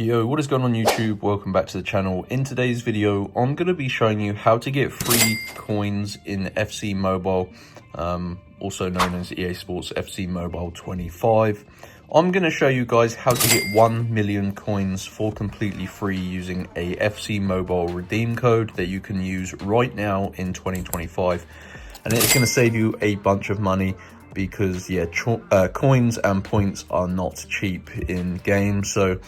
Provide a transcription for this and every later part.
Yo, what is going on YouTube? Welcome back to the channel. In today's video, I'm going to be showing you how to get free coins in FC Mobile, also known as EA Sports FC Mobile 25. I'm going to show you guys how to get 1 million coins for completely free using a FC Mobile redeem code that you can use right now in 2025. And it's going to save you a bunch of money because, yeah, coins and points are not cheap in games. So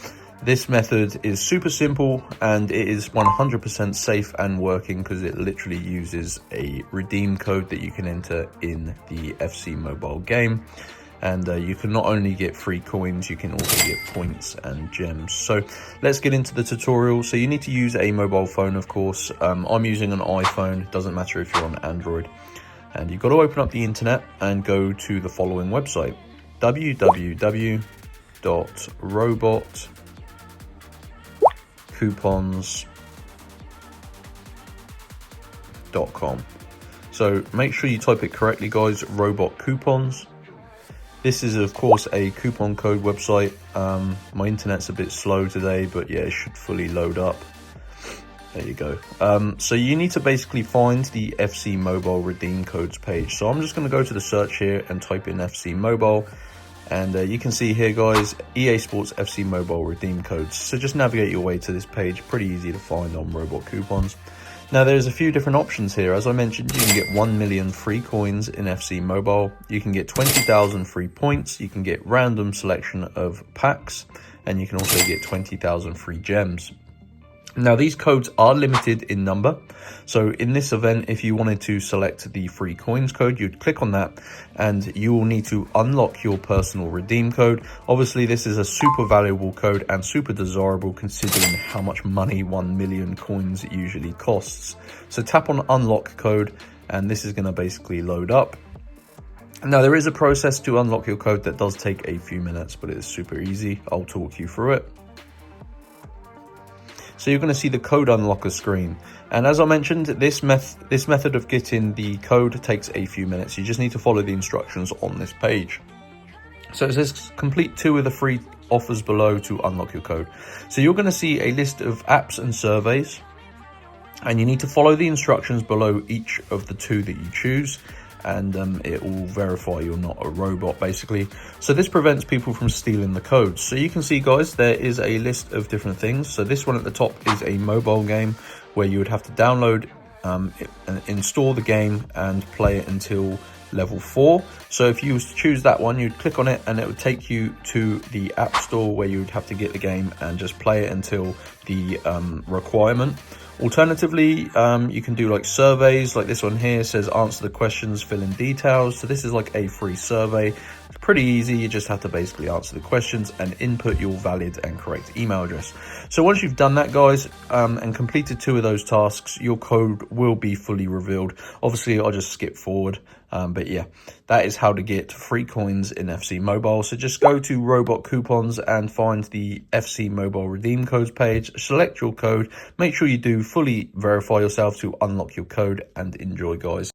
this method is super simple and it is 100% safe and working because it literally uses a redeem code that you can enter in the FC Mobile game. And you can not only get free coins, you can also get points and gems. So let's get into the tutorial. So you need to use a mobile phone, of course. I'm using an iPhone, doesn't matter if you're on Android. And you've got to open up the internet and go to the following website, www.robotcoupons.com. So make sure you type it correctly, guys, Robot Coupons. This is, of course, a coupon code website. My internet's a bit slow today, but yeah, it should fully load up. There you go. So you need to basically find the FC Mobile redeem codes page. So I'm just going to go to the search here and type in FC Mobile. And you can see here, guys, EA Sports FC Mobile redeem codes. So just navigate your way to this page. Pretty easy to find on Robot Coupons. Now, there's a few different options here. As I mentioned, you can get 1 million free coins in FC Mobile. You can get 20,000 free points. You can get random selection of packs. And you can also get 20,000 free gems. Now, these codes are limited in number. So in this event, if you wanted to select the free coins code, you'd click on that and you will need to unlock your personal redeem code. Obviously, this is a super valuable code and super desirable considering how much money 1 million coins usually costs. So tap on unlock code and this is going to basically load up. Now, there is a process to unlock your code that does take a few minutes, but it is super easy. I'll talk you through it. So you're going to see the code unlocker screen. And as I mentioned, this method of getting the code takes a few minutes. You just need to follow the instructions on this page. So it says complete 2 of the free offers below to unlock your code. So you're going to see a list of apps and surveys. And you need to follow the instructions below each of the 2 that you choose. And it will verify you're not a robot, basically. So this prevents people from stealing the codes. So you can see, guys, there is a list of different things. So this one at the top is a mobile game where you would have to download, install the game and play it until level 4. So if you was to choose that one, you'd click on it and it would take you to the App Store where you would have to get the game and just play it until the requirement. Alternatively, you can do like surveys, like this one here says answer the questions, fill in details. So this is like a free survey. It's pretty easy. You just have to basically answer the questions and input your valid and correct email address. So once you've done that, guys, and completed 2 of those tasks, your code will be fully revealed. Obviously, I'll just skip forward. But yeah, that is how to get free coins in FC Mobile. So just go to Robot Coupons and find the FC Mobile redeem codes page, select your code, make sure you do fully verify yourself to unlock your code and enjoy, guys.